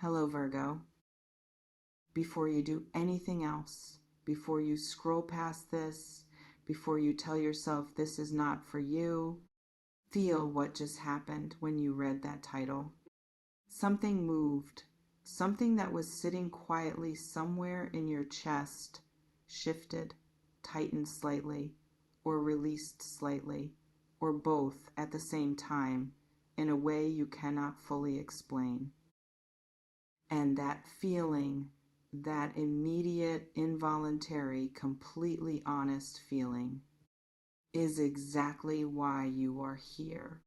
Hello, Virgo. Before you do anything else, before you scroll past this, before you tell yourself this is not for you, feel what just happened when you read that title. Something moved. Something that was sitting quietly somewhere in your chest shifted, tightened slightly, or released slightly, or both at the same time in a way you cannot fully explain. And that feeling, that immediate, involuntary, completely honest feeling, is exactly why you are here.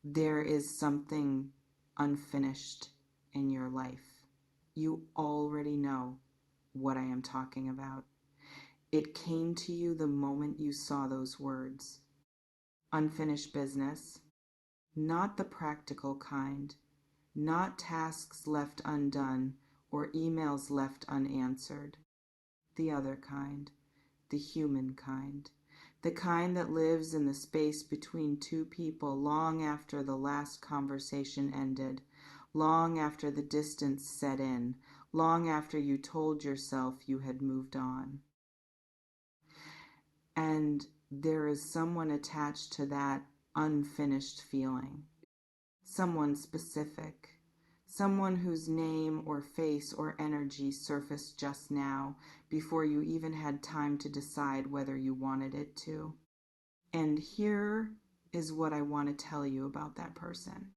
There is something unfinished in your life. You already know what I am talking about. It came to you the moment you saw those words. Unfinished business, not the practical kind, not tasks left undone or emails left unanswered. The other kind, the human kind, the kind that lives in the space between two people long after the last conversation ended, long after the distance set in, long after you told yourself you had moved on. And there is someone attached to that unfinished feeling, someone specific, someone whose name or face or energy surfaced just now before you even had time to decide whether you wanted it to. And here is what I want to tell you about that person.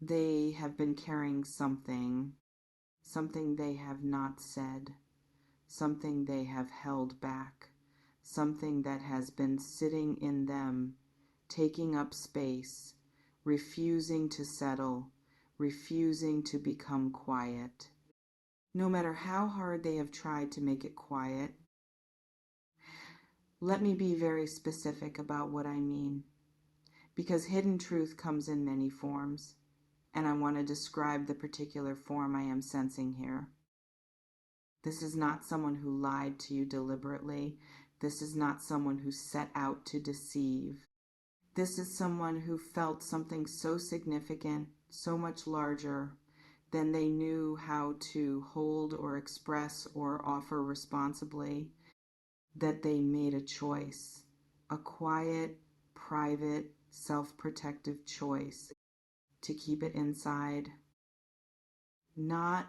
They have been carrying something they have not said, something they have held back, something that has been sitting in them, taking up space, refusing to settle, refusing to become quiet. No matter how hard they have tried to make it quiet, let me be very specific about what I mean, because hidden truth comes in many forms, and I want to describe the particular form I am sensing here. This is not someone who lied to you deliberately. This is not someone who set out to deceive. This is someone who felt something so significant, so much larger than they knew how to hold or express or offer responsibly, that they made a choice, a quiet, private, self-protective choice to keep it inside, not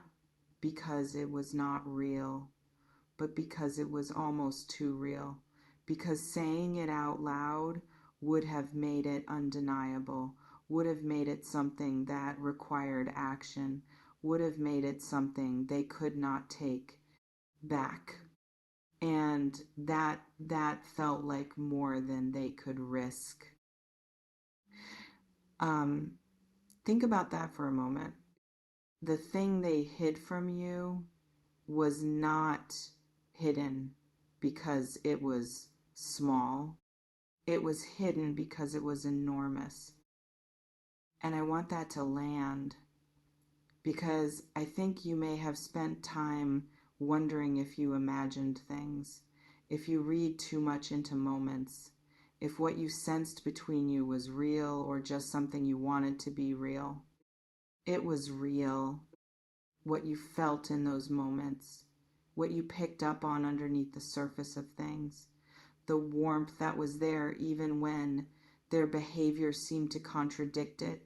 because it was not real, but because it was almost too real, because saying it out loud would have made it undeniable, would have made it something that required action, would have made it something they could not take back. And that felt like more than they could risk. Think about that for a moment. The thing they hid from you was not hidden because it was small. It was hidden because it was enormous. And I want that to land, because I think you may have spent time wondering if you imagined things, if you read too much into moments, if what you sensed between you was real or just something you wanted to be real. It was real. What you felt in those moments, what you picked up on underneath the surface of things, the warmth that was there even when their behavior seemed to contradict it.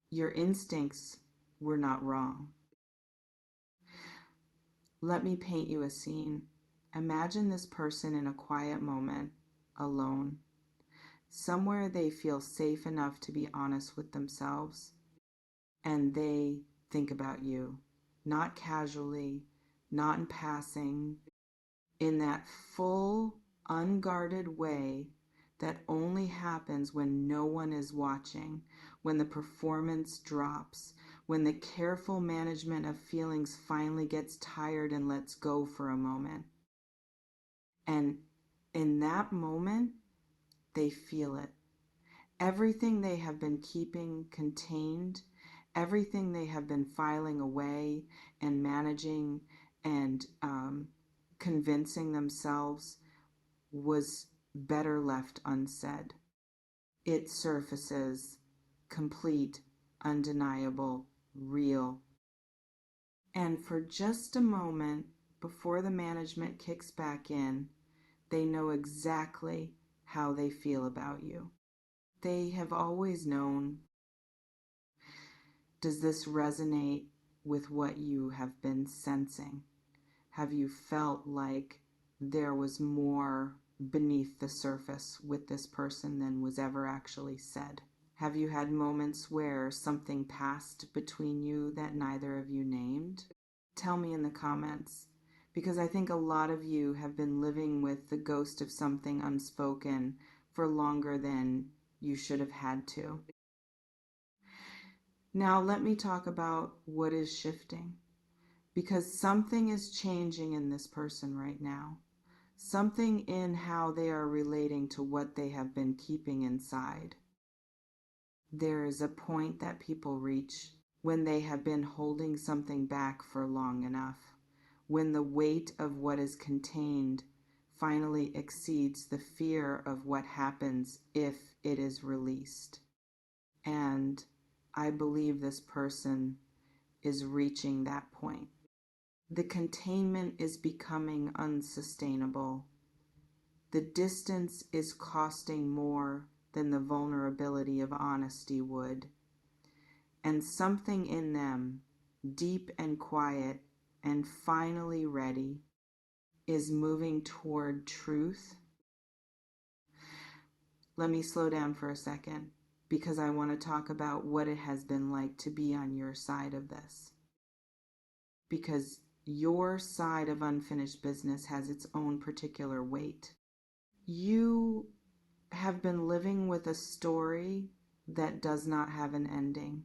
Your instincts were not wrong. Let me paint you a scene. Imagine this person in a quiet moment, alone. Somewhere they feel safe enough to be honest with themselves, and they think about you, not casually, not in passing, in that full, unguarded way that only happens when no one is watching, when the performance drops, when the careful management of feelings finally gets tired and lets go for a moment. And in that moment, they feel it. Everything they have been keeping contained, everything they have been filing away and managing and convincing themselves was better left unsaid. It surfaces complete, undeniable, real. And for just a moment before the management kicks back in, they know exactly how they feel about you. They have always known. Does this resonate with what you have been sensing? Have you felt like there was more beneath the surface with this person than was ever actually said? Have you had moments where something passed between you that neither of you named? Tell me in the comments, because I think a lot of you have been living with the ghost of something unspoken for longer than you should have had to. Now let me talk about what is shifting, because something is changing in this person right now. Something in how they are relating to what they have been keeping inside. There is a point that people reach when they have been holding something back for long enough, when the weight of what is contained finally exceeds the fear of what happens if it is released. And I believe this person is reaching that point. The containment is becoming unsustainable. The distance is costing more than the vulnerability of honesty would. And something in them, deep and quiet and finally ready, is moving toward truth. Let me slow down for a second, because I want to talk about what it has been like to be on your side of this. Because your side of unfinished business has its own particular weight. You have been living with a story that does not have an ending,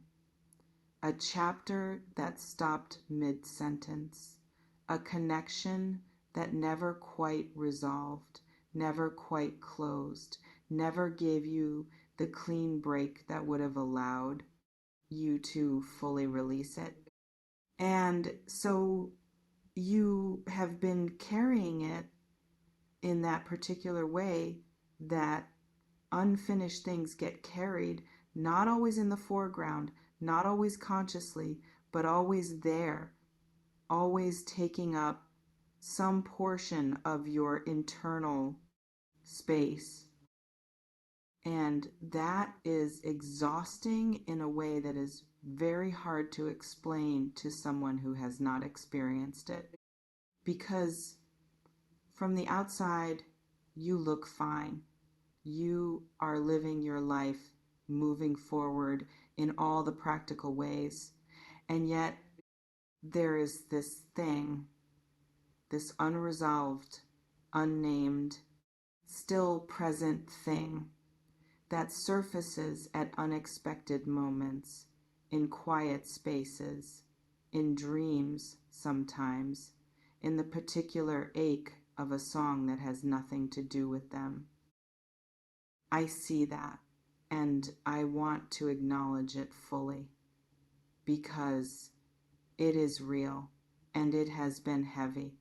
a chapter that stopped mid-sentence, a connection that never quite resolved, never quite closed, never gave you the clean break that would have allowed you to fully release it. And so you have been carrying it in that particular way that unfinished things get carried, not always in the foreground, not always consciously, but always there, always taking up some portion of your internal space. And that is exhausting in a way that is very hard to explain to someone who has not experienced it. Because from the outside, you look fine. You are living your life, moving forward in all the practical ways. And yet, there is this thing, this unresolved, unnamed, still present thing that surfaces at unexpected moments, in quiet spaces, in dreams sometimes, in the particular ache of a song that has nothing to do with them. I see that, and I want to acknowledge it fully, because it is real, and it has been heavy,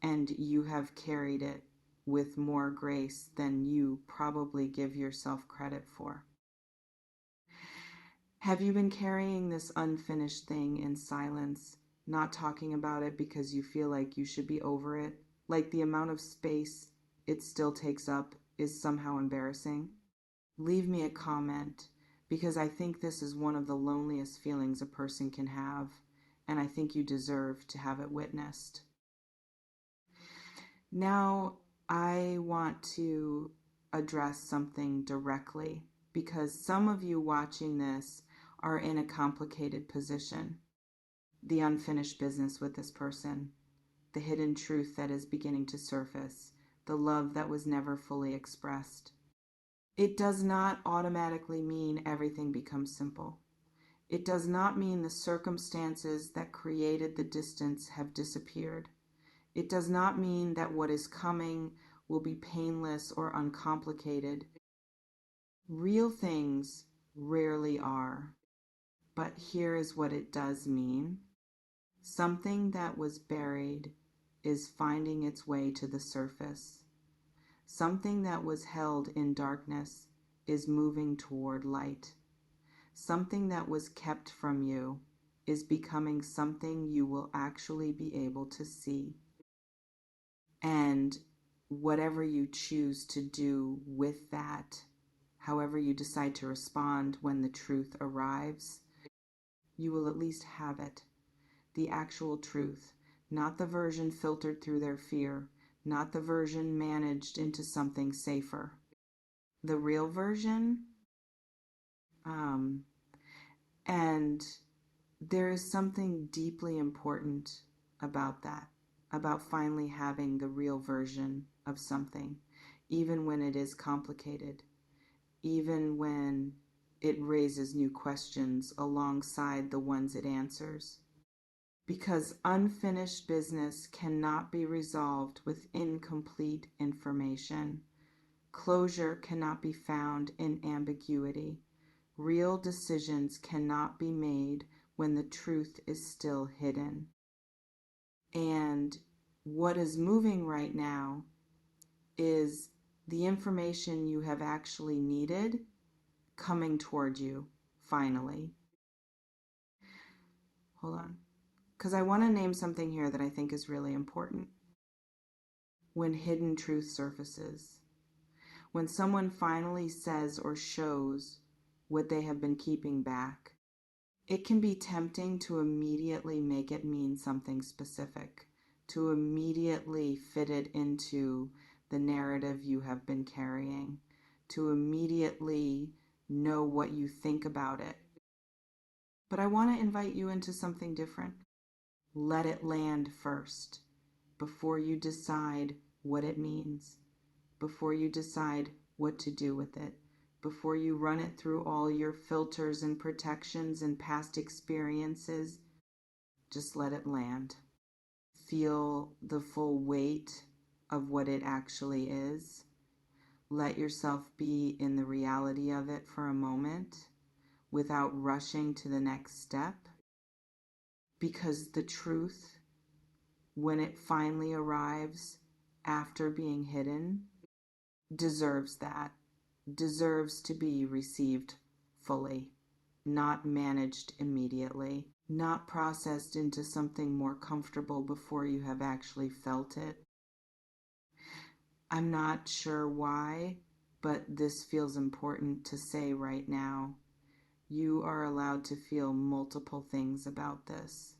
and you have carried it with more grace than you probably give yourself credit for. Have you been carrying this unfinished thing in silence, not talking about it because you feel like you should be over it, like the amount of space it still takes up is somehow embarrassing? Leave me a comment, because I think this is one of the loneliest feelings a person can have, and I think you deserve to have it witnessed. Now, I want to address something directly, because some of you watching this are in a complicated position. The unfinished business with this person, the hidden truth that is beginning to surface, the love that was never fully expressed. It does not automatically mean everything becomes simple. It does not mean the circumstances that created the distance have disappeared. It does not mean that what is coming will be painless or uncomplicated. Real things rarely are. But here is what it does mean. Something that was buried is finding its way to the surface. Something that was held in darkness is moving toward light. Something that was kept from you is becoming something you will actually be able to see. And whatever you choose to do with that, however you decide to respond when the truth arrives, you will at least have it. The actual truth, not the version filtered through their fear, not the version managed into something safer. The real version, and there is something deeply important about that, about finally having the real version of something, even when it is complicated, even when it raises new questions alongside the ones it answers. Because unfinished business cannot be resolved with incomplete information. Closure cannot be found in ambiguity. Real decisions cannot be made when the truth is still hidden. And what is moving right now is the information you have actually needed coming toward you, finally. Hold on. Because I want to name something here that I think is really important. When hidden truth surfaces. When someone finally says or shows what they have been keeping back, it can be tempting to immediately make it mean something specific, to immediately fit it into the narrative you have been carrying, to immediately know what you think about it. But I want to invite you into something different. Let it land first, before you decide what it means, before you decide what to do with it, before you run it through all your filters and protections and past experiences. Just let it land. Feel the full weight of what it actually is. Let yourself be in the reality of it for a moment without rushing to the next step. Because the truth, when it finally arrives after being hidden, deserves that, deserves to be received fully, not managed immediately, not processed into something more comfortable before you have actually felt it. I'm not sure why, but this feels important to say right now. You are allowed to feel multiple things about this.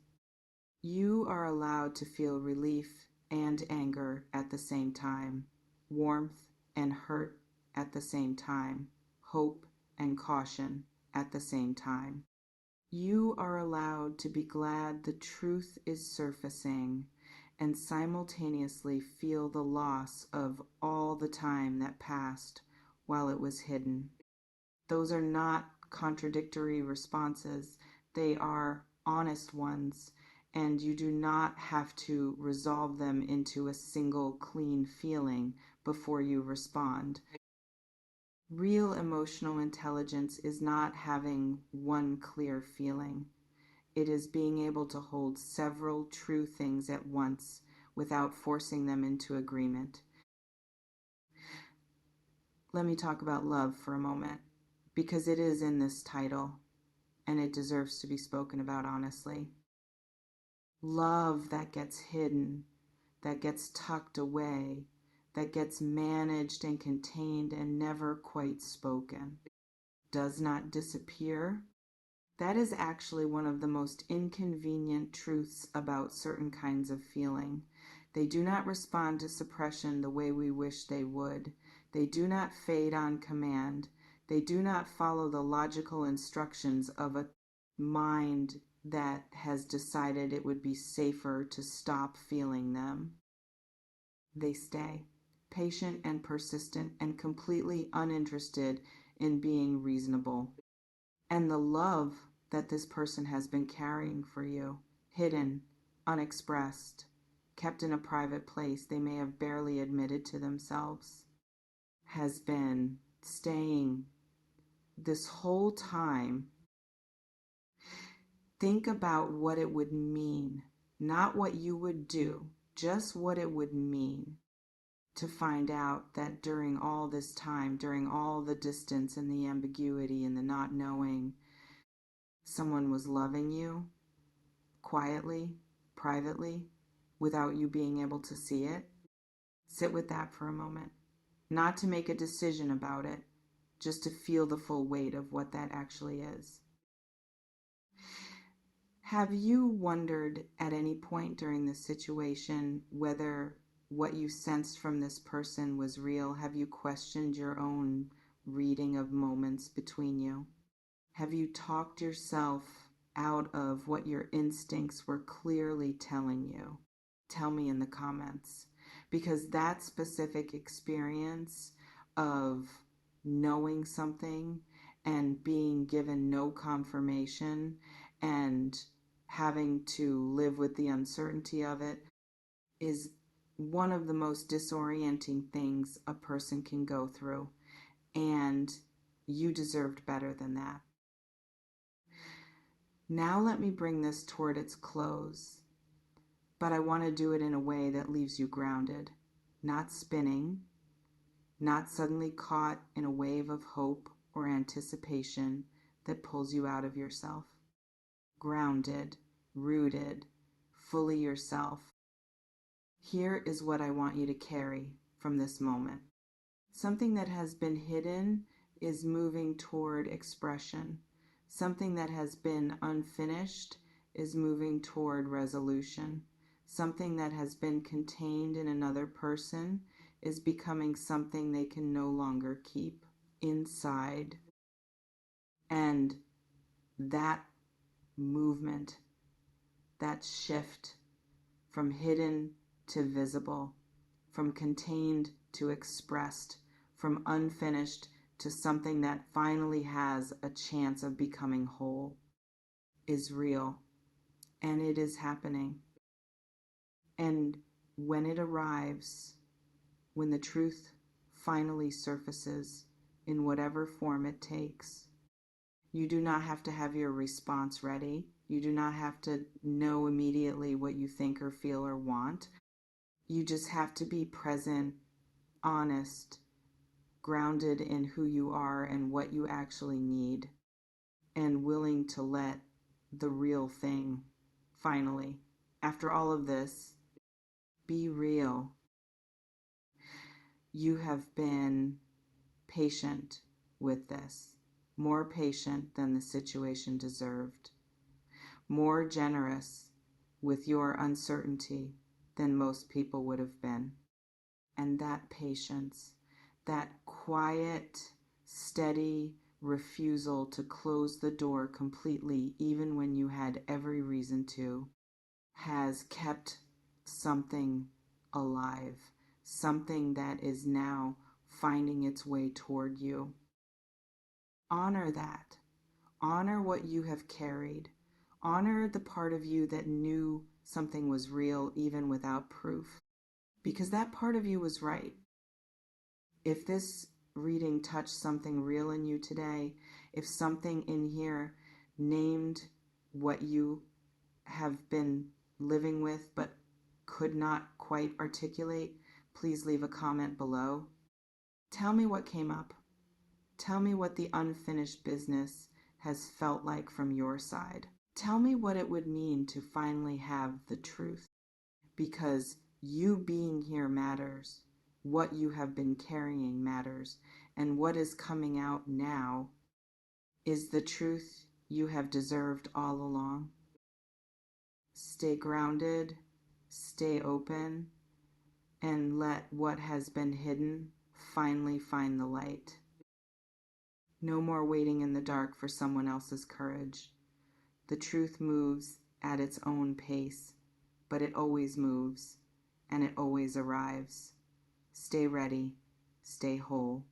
You are allowed to feel relief and anger at the same time, warmth and hurt at the same time, hope and caution at the same time. You are allowed to be glad the truth is surfacing and simultaneously feel the loss of all the time that passed while it was hidden. Those are not contradictory responses. They are honest ones, and you do not have to resolve them into a single clean feeling before you respond. Real emotional intelligence is not having one clear feeling. It is being able to hold several true things at once without forcing them into agreement. Let me talk about love for a moment, because it is in this title, and it deserves to be spoken about honestly. Love that gets hidden, that gets tucked away, that gets managed and contained and never quite spoken, does not disappear. That is actually one of the most inconvenient truths about certain kinds of feeling. They do not respond to suppression the way we wish they would. They do not fade on command. They do not follow the logical instructions of a mind that has decided it would be safer to stop feeling them. They stay, patient and persistent and completely uninterested in being reasonable. And the love that this person has been carrying for you, hidden, unexpressed, kept in a private place they may have barely admitted to themselves, has been staying this whole time. Think about what it would mean, not what you would do, just what it would mean to find out that during all this time, during all the distance and the ambiguity and the not knowing, Someone was loving you quietly, privately, without you being able to see it. Sit with that for a moment. Not to make a decision about it, just to feel the full weight of what that actually is. Have you wondered at any point during this situation whether what you sensed from this person was real? Have you questioned your own reading of moments between you? Have you talked yourself out of what your instincts were clearly telling you? Tell me in the comments. Because that specific experience of knowing something and being given no confirmation and having to live with the uncertainty of it is one of the most disorienting things a person can go through. And you deserved better than that. Now let me bring this toward its close, but I want to do it in a way that leaves you grounded, not spinning, not suddenly caught in a wave of hope or anticipation that pulls you out of yourself. Grounded, rooted, fully yourself. Here is what I want you to carry from this moment. Something that has been hidden is moving toward expression. Something that has been unfinished is moving toward resolution. Something that has been contained in another person is becoming something they can no longer keep inside. And that movement, that shift from hidden to visible, from contained to expressed, from unfinished to something that finally has a chance of becoming whole, is real. And it is happening. And when it arrives, when the truth finally surfaces in whatever form it takes, you do not have to have your response ready. You do not have to know immediately what you think or feel or want. You just have to be present, honest, grounded in who you are and what you actually need, and willing to let the real thing finally, after all of this, be real. You have been patient with this, more patient than the situation deserved, more generous with your uncertainty than most people would have been. And that patience, that quiet, steady refusal to close the door completely, even when you had every reason to, has kept something alive, something that is now finding its way toward you. Honor that. Honor what you have carried. Honor the part of you that knew something was real even without proof. Because that part of you was right. If this reading touched something real in you today, if something in here named what you have been living with but could not quite articulate, please leave a comment below. Tell me what came up. Tell me what the unfinished business has felt like from your side. Tell me what it would mean to finally have the truth, because you being here matters. What you have been carrying matters, and what is coming out now is the truth you have deserved all along. Stay grounded, stay open, and let what has been hidden finally find the light. No more waiting in the dark for someone else's courage. The truth moves at its own pace, but it always moves, and it always arrives. Stay ready, stay whole.